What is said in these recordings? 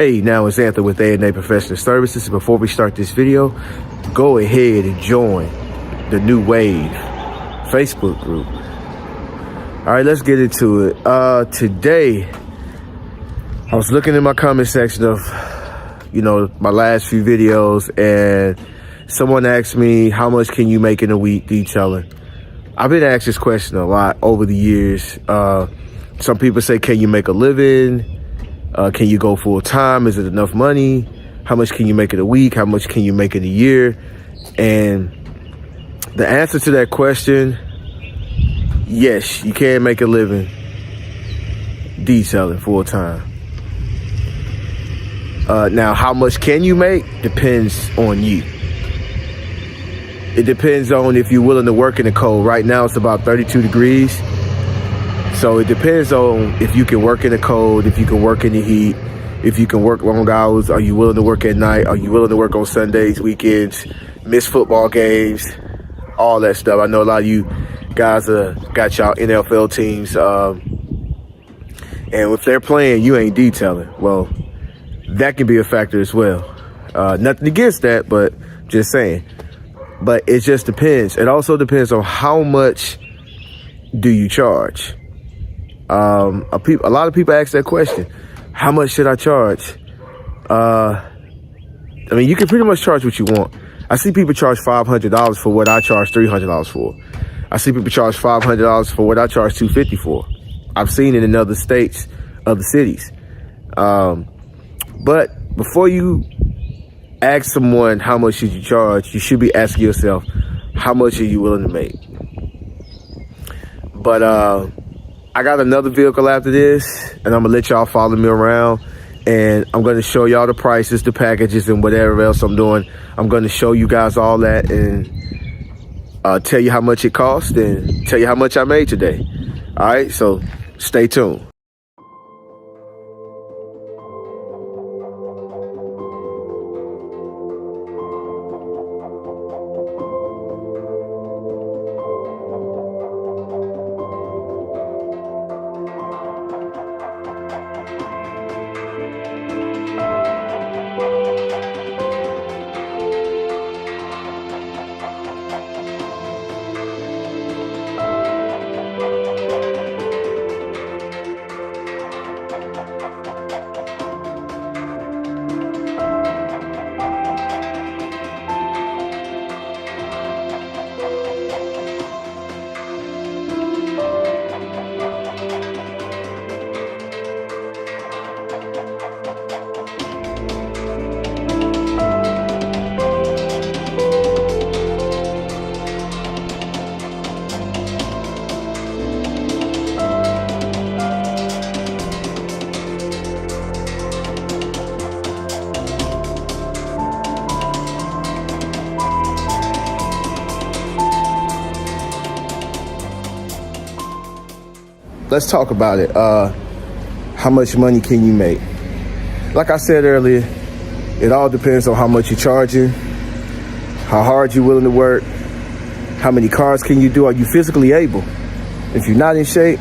Hey, now it's Anthony with A&A Professional Services. Before we start this video, go ahead and join the New Wave Facebook group. All right, let's get into it. Today, I was looking in my comment section of, my last few videos, and someone asked me, how much can you make in a week detailing? I've been asked this question a lot over the years. Some people say, can you make a living? Can you go full time? Is it enough money? How much can you make in a week? How much can you make in a year? And the answer to that question, yes, you can make a living detailing full time. Now, how much can you make depends on you. It depends on if you're willing to work in the cold. Right now, it's about 32 degrees. So it depends on if you can work in the cold, if you can work in the heat, if you can work long hours. Are you willing to work at night? Are you willing to work on Sundays, weekends, miss football games, all that stuff? I know a lot of you guys got y'all NFL teams, and if they're playing, you ain't detailing. Well, that can be a factor as well. Nothing against that, but just saying. But it just depends. It also depends on how much do you charge. A lot of people ask that question. How much should I charge? You can pretty much charge what you want. I see people charge $500 for what I charge $300 for. I see people charge $500 for what I charge $250 for. I've seen it in other states, other cities. But before you ask someone how much should you charge, you should be asking yourself, how much are you willing to make? But I got another vehicle after this, and I'm gonna let y'all follow me around, and I'm gonna show y'all the prices, the packages, and whatever else I'm doing. I'm gonna show you guys all that and tell you how much it cost and tell you how much I made today. All right, so stay tuned. Let's talk about it. How much money can you make? Like I said earlier, it all depends on how much you're charging, how hard you're willing to work, how many cars can you do, are you physically able? If you're not in shape,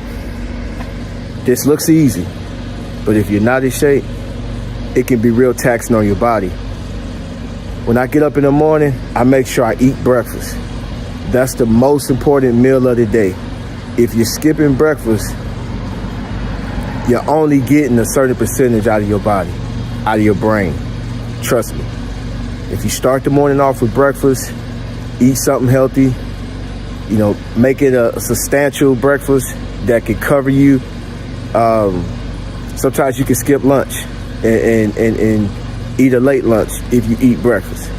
this looks easy. But if you're not in shape, it can be real taxing on your body. When I get up in the morning, I make sure I eat breakfast. That's the most important meal of the day. If you're skipping breakfast, you're only getting a certain percentage out of your body, out of your brain. Trust me. If you start the morning off with breakfast, eat something healthy, make it a substantial breakfast that can cover you. Sometimes you can skip lunch and eat a late lunch if you eat breakfast.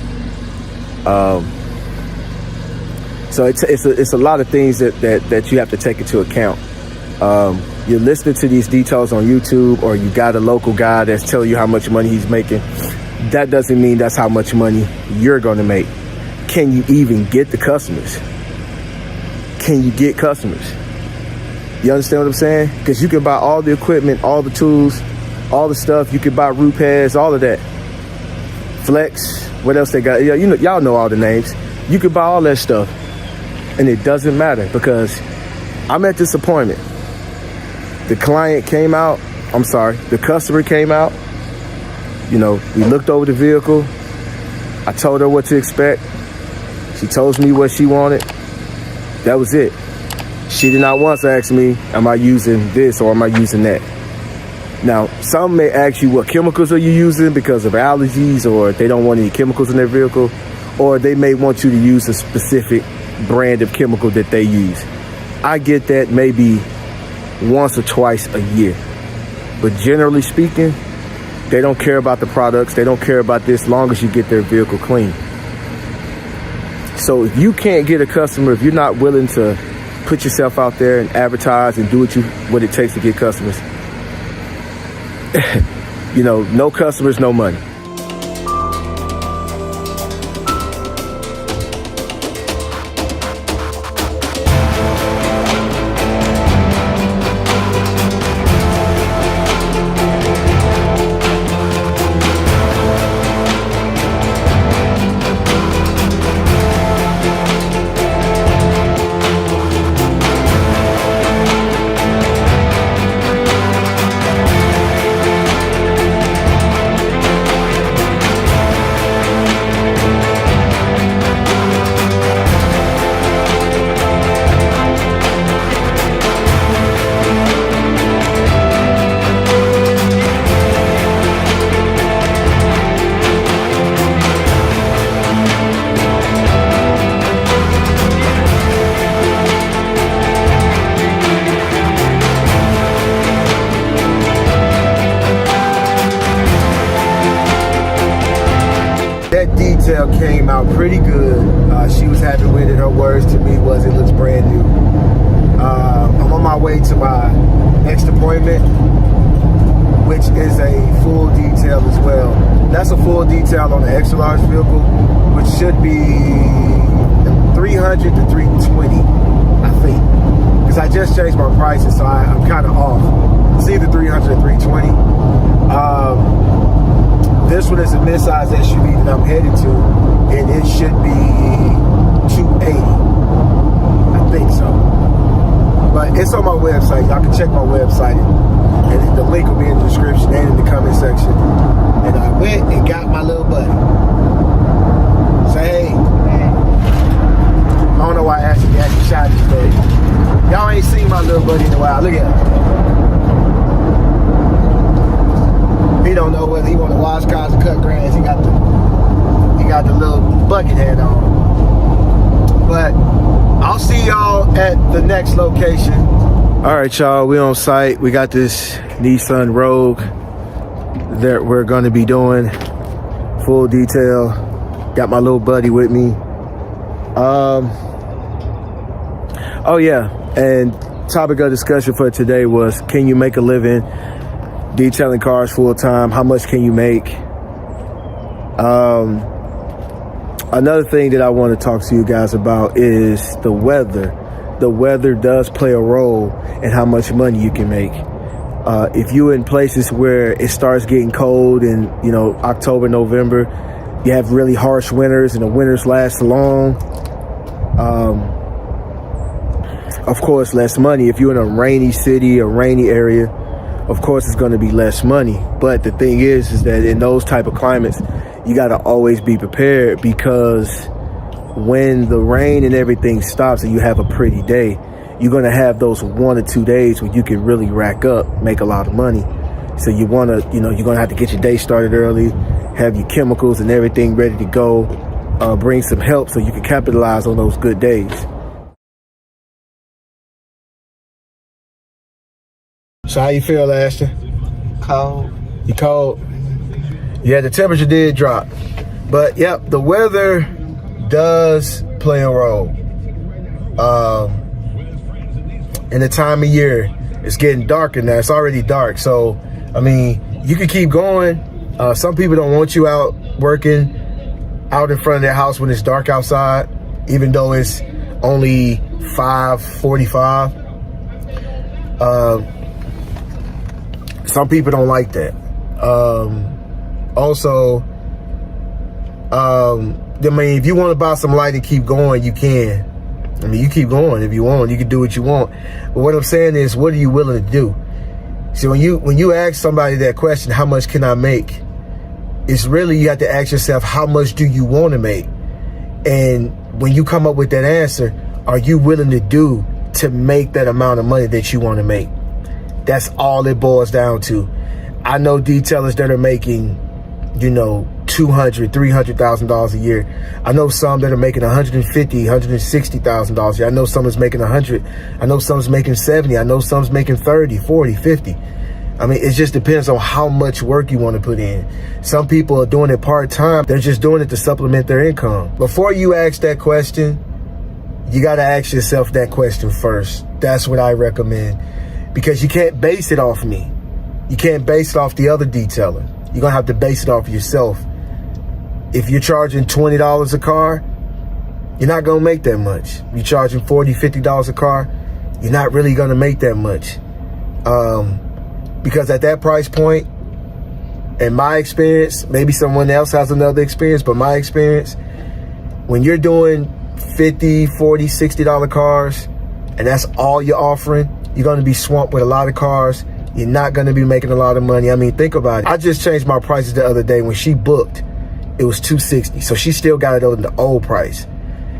So it's a lot of things that you have to take into account. You're listening to these details on YouTube, or you got a local guy that's telling you how much money he's making. That doesn't mean that's how much money you're going to make. Can you even get the customers? Can you get customers? You understand what I'm saying? Because you can buy all the equipment, all the tools, all the stuff. You can buy root pads, all of that. Flex, what else they got? Y'all know all the names. You can buy all that stuff, and it doesn't matter, because I'm at this appointment. The customer came out, You know, we looked over the vehicle. I told her what to expect. She told me what she wanted. That was it. She did not once ask me, am I using this or am I using that? Now, some may ask you what chemicals are you using because of allergies, or they don't want any chemicals in their vehicle, or they may want you to use a specific brand of chemical that they use. I get that maybe once or twice a year. But generally speaking, they don't care about the products. They don't care about this as long as you get their vehicle clean. So if you can't get a customer, if you're not willing to put yourself out there and advertise and do what it takes to get customers, you know, no customers, no money. That detail came out pretty good. She was happy with it. Her words to me was, it looks brand new. I'm on my way to my next appointment, which is a full detail as well. That's a full detail on the extra large vehicle, which should be 300 to 320, I think. Because I just changed my prices, so I'm kind of off. It's either 300 or 320. This one is a mid-size SUV that I'm headed to, and it should be 280. I think so. But it's on my website. Y'all can check my website, and the link will be in the description and in the comment section. And I went and got my little buddy. Say, hey. I don't know why I asked you to shot this day. Y'all ain't seen my little buddy in a while. Look at him. He don't know whether he want to wash cars or cut grass. He got the little bucket head on. But I'll see y'all at the next location. All right, y'all, we on site. We got this Nissan Rogue that we're going to be doing full detail. Got my little buddy with me. Oh yeah, and topic of discussion for today was, can you make a living detailing cars full time? How much can you make? Another thing that I want to talk to you guys about is the weather. The weather does play a role in how much money you can make. If you're in places where it starts getting cold in, you know, October, November, you have really harsh winters and the winters last long. Of course, less money. If you're in a rainy city, a rainy area, of course, it's going to be less money. But the thing is that in those type of climates, you got to always be prepared, because when the rain and everything stops and you have a pretty day, you're going to have those 1 or 2 days where you can really rack up, make a lot of money. So you want to, you know, you're going to have to get your day started early, have your chemicals and everything ready to go, bring some help so you can capitalize on those good days. So how you feel, Ashton? Cold. You cold? Yeah, the temperature did drop. But yep, the weather does play a role. In the time of year, it's getting darker now. It's already dark. So, I mean, you can keep going. Some people don't want you out working out in front of their house when it's dark outside, even though it's only 5:45. Some people don't like that. Also, I mean, if you want to buy some light and keep going, you can. I mean, you keep going if you want. You can do what you want. But what I'm saying is, what are you willing to do? See, when you ask somebody that question, how much can I make? It's really, you have to ask yourself, how much do you want to make? And when you come up with that answer, are you willing to do to make that amount of money that you want to make? That's all it boils down to. I know detailers that are making, you know, $200,000, $300,000 a year. I know some that are making $150,000, $160,000 a year. I know someone's making 100. I know someone's making 70. I know someone's making 30, 40, 50. I mean, it just depends on how much work you want to put in. Some people are doing it part-time. They're just doing it to supplement their income. Before you ask that question, you got to ask yourself that question first. That's what I recommend, because you can't base it off me. You can't base it off the other detailer. You're going to have to base it off yourself. If you're charging $20 a car, you're not going to make that much. You're charging $40, $50 a car, you're not really going to make that much. Because at that price point, in my experience, maybe someone else has another experience, but my experience, when you're doing $50, $40, $60 cars, and that's all you're offering, you're going to be swamped with a lot of cars. You're not going to be making a lot of money. I mean, think about it. I just changed my prices the other day. When she booked, it was $260. So she still got it on the old price.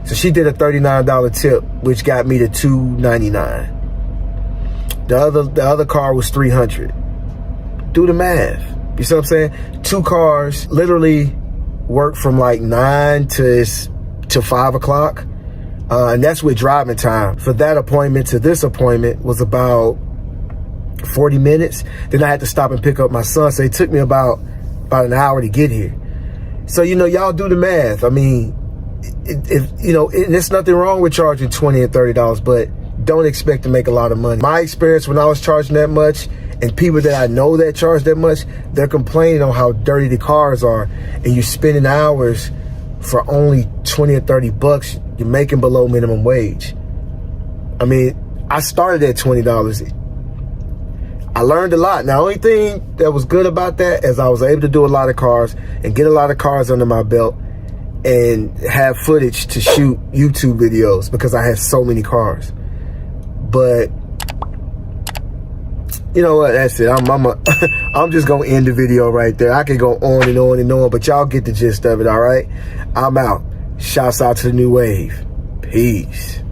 So she did a $39 tip, which got me to $299. The other car was $300. Do the math. You see what I'm saying? 2 cars literally work from like 9 to 5 o'clock. And that's with driving time. For that appointment to this appointment was about 40 minutes. Then I had to stop and pick up my son. So it took me about an hour to get here. So, you know, y'all do the math. I mean, there's nothing wrong with charging $20 and $30, but don't expect to make a lot of money. My experience when I was charging that much, and people that I know that charge that much, they're complaining on how dirty the cars are, and you're spending hours for only 20 or 30 bucks. You're making below minimum wage. I mean, I started at $20. I learned a lot. Now, the only thing that was good about that is I was able to do a lot of cars and get a lot of cars under my belt and have footage to shoot YouTube videos because I had so many cars. But you know what? That's it. I'm just gonna end the video right there. I can go on and on and on, but y'all get the gist of it. All right, I'm out. Shouts out to the new wave. Peace.